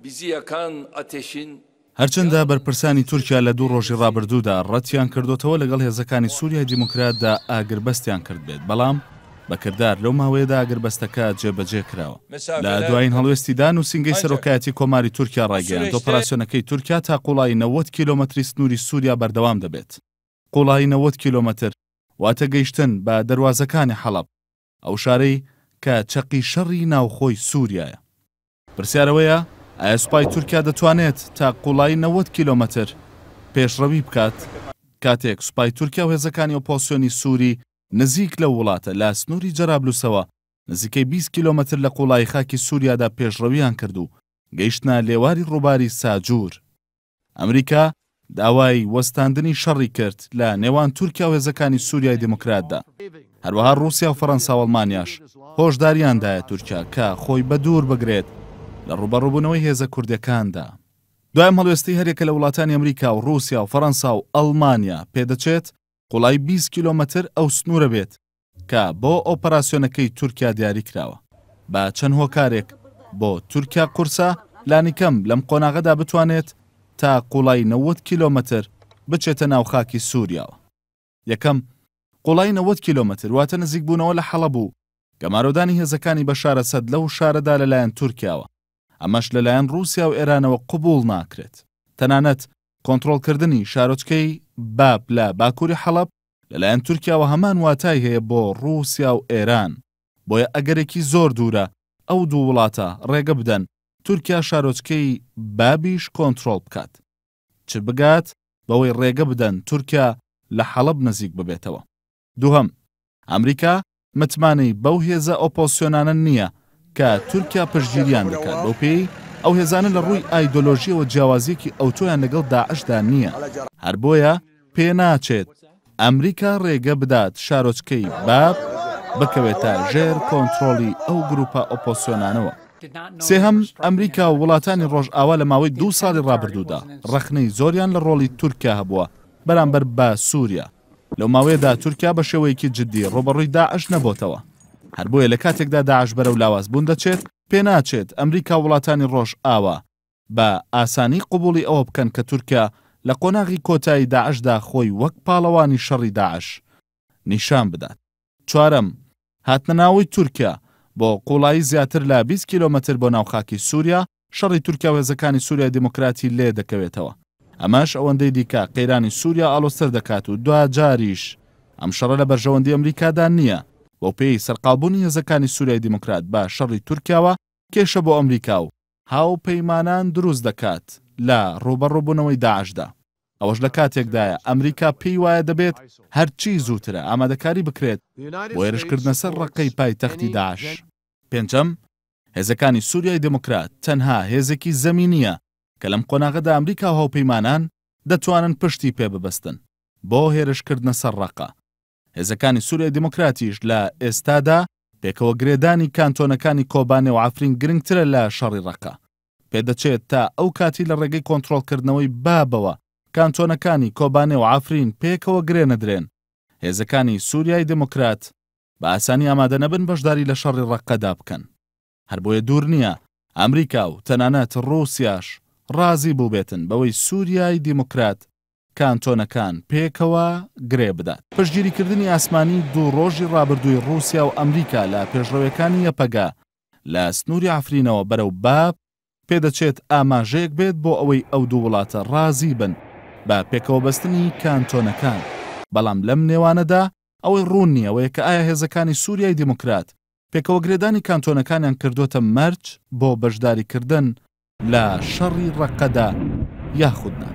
bizi yakan ateşin هەرچەندە بەرپرسانی تورکیا لە دوو ڕۆژی ڕابردوودا ڕەتیان کردوتەوە لەگەڵ هێزەکانی سووریای دیموکراتدا ئاگربەستیان کرد بێت، بەڵام بەکردار لەو ماوەیەدا ئاگربەستەکە جێبەجێ کراوە. لە دوایین هەڵوێستیدا نووسینگەی سەرۆکایەتی کۆماری تورکیا ڕایگەیاند ئۆپەراسیۆنەکەی تورکیا تا قوڵایی 90 کیلۆمەتری سنووری سووریا بەردەوام دەبێت. قوڵایی 90 کیلۆمەتر واتە گەیشتن بە دەواازەکانی حەڵەب، ئەو شارەی کە چەقی شەڕی ناوخۆی سووریایە. پرسیارەوەیە ئایا سوپای تورکیا دەتوانێت تا قوڵایی 90 کیلۆمەتر پێشڕەوی بکات کاتێک سوپای تورکیا و هێزەکانی ئۆپۆزیسیۆنی سووری نزیک لە وڵاتە لە سنووری جەرابلوسەوە نزیکەی 20 کیلۆمەتر لە قوڵایی خاکی سووریادا پێشڕەویان کرد و گەیشتنە لێواری ڕووباری ساجور. ئەمریکا داوای وەستاندنی شەڕی کرد لە نێوان تورکیا و هێزەکانی سووریای دیموکراتدا. هەروەها رووسیا و فەڕەنسا و ئەڵمانیاش هۆشداریاندایە تورکیا کە خۆی بەدوور بگرێت لە ڕوبەڕووبوونەوەی هێزە کوردەکاندا. دوایم هەڵوێستی هەرێکە لە وڵاتانی ئەمریکا و رووسیا و فەڕەنسا و ئەڵمانیا پێدەچێت قوڵای 20 کیلۆمەتر ئەو سنوورە بێت کە بۆ ئۆپەراسیۆنەکەی تورکیا دیاری کراوە. با چەند هۆکارێک بۆ تورکیا قورسە لانیکەم لەم قۆناغەدا بتوانێت تا قوڵای 90 کیلۆمەتر بچێتە ناو خاکی سووریاوە. یەکەم، قوڵای 90 کیلۆمەتر واتە نزیک بوونەوە لە حەڵەب و گەمارۆدانی هێزەکانی بەشار ئەسەد لەو شارەدا لەلایەن تورکیاوە. ئەمەش لەلایەن رووسیا و ئێرانەوە قبوڵ ناکرێت. تەنانەت کۆنتڕۆڵکردنی شارۆچکەی باب لە باکووری حەڵەب لەلایەن تورکیاوە هەمان واتای هەیە بۆ رووسیا و ئێران. بۆیە ئەگەرێکی زۆر دوورە ئەو دوو وڵاتە ڕێگە بدەن تورکیا شارۆچکەی بابیش کۆنتڕۆڵ بکات. چ بگات بەوەی ڕێگە بدەن تورکیا لە حەڵەب نزیک ببێتەوە. دووهەم، ئەمریکا متمانەی بەو هێزە ئۆپۆزیسیۆنانە نییە کە تورکیا پشتگیریان دەکات، بەو پێی ئەو هێزانە لە ڕووی ئایدۆلۆژیەوە جیاوازیەکی ئەوتۆیان لەگەڵ داعشدا نییە. هەر بۆیە پێ ناچێت ئەمریکا ڕێگە بدات شارۆچکەی باب بکەوێتە ژێر کۆنتڕۆڵی ئەو گروپە ئۆپۆزیسیۆنانەوە. سێهەم، ئەمریکا و وڵاتانی ڕۆژئاوا لە ماوەی 2 ساڵی ڕابردوودا ڕەخنەی زۆریان لە ڕۆڵی تورکیا هەبووە بەرامبەر بە سووریا. لەو ماوەیەدا تورکیا بە شێوەیەکی جددی ڕۆبەڕووی داعش نەبۆتەوە. هەر بۆیە لە کاتێکدا داعش بەرەو لاواز بوون دەچێت پێ ناچێت ئەمریکا و وڵاتانی ڕۆژئاوا بە ئاسانی قبوڵی ئەوە بکەن کە تورکیا لە قۆناغی کۆتایی داعشدا خۆی وەک پاڵەوانی شەڕی داعش نیشان بدات. چوارەم، هاتنەناوی تورکیا بۆ قوڵایی زیاتر لە 20 کیلۆمەتر بۆ ناوخاکی سووریا شەڕی تورکیا و هێزەکانی سووریای دیموکراتی لێ دەکەوێتەوە. ئەمەش ئەوەندەی دیکە قەیرانی سووریا ئاڵۆستەر دەکات و دوجاریش ئەم شەڕە لە بەرژەوەندی ئەمریکادا نییە. بۆ پێی سەرقالبوونی هێزەکانی سووریای دیموکرات بە شەڕی تورکیاوە کێشە بۆ ئەمریکا و هاوپەیمانان دروست دەکات لە ڕوبەڕووبوونەوەی داعشدا. ئەوەش لە کاتێکدایە ئەمریکا پێی وایە دەبێت هەرچی زووترە ئامادەکاری بکرێت بۆ هێرشکردنە سەر ڕقەی پایتەختی داعش. پێنجەم، هێزەکانی سووریای دیموکرات تەنها هێزێکی زەمینیە کە لەم قۆناغەدا ئەمریکا و هاوپەیمانان دەتوانن پشتی پێ ببەستن بۆ هێرشکردنە سەر ڕقە. هێزەکانی سووریای دیموکراتیش لە ئێستادا پێکەوە گرێدانی کانتۆنەکانی کۆبانێ و عافرین گرنگترە لە شەڕی ڕقە. پێدەچێت تا ئەو کاتی لە ڕێگەی کۆنتڕۆڵکردنەوەی بابەوە کانتۆنەکانی کۆبانێ و عافرین پێکەوە گرێ نەدرێن، هێزەکانی سووریای دیموکرات بە ئاسانی ئامادە نەبن بەشداری لە شەڕی ڕقەدا بکەن. هەر بۆیە دوور نییە ئەمریکا و تەنانەت ڕووسیاش ڕازی بوو بێتن بەوەی سووریای دیموکرات کانتۆنەکان پێکەوە گرێ بدات. پشتگیریکردنی ئاسمانی دوو ڕۆژی ڕابردووی رووسیا و ئەمریکا لە پێشڕەوەکانی یەپەگا لە سنووری عافرینەوە بەرەو باب پێدەچێت ئاماژەیەک بێت بۆ ئەوەی ئەو دوو وڵاتە ڕازی بن بە پێکەوە بەستنی کانتۆنەکان. بەڵام لەم نێوانەدا ئەوەی ڕوون نییە ئەوەیە کە ئایا هێزەکانی سووریای دیموکرات پێکەوە گرێدانی کانتۆنەکانیان کردوتە مەرج بۆ بەشداریکردن لە شەڕی ڕقەدا یاخودنا.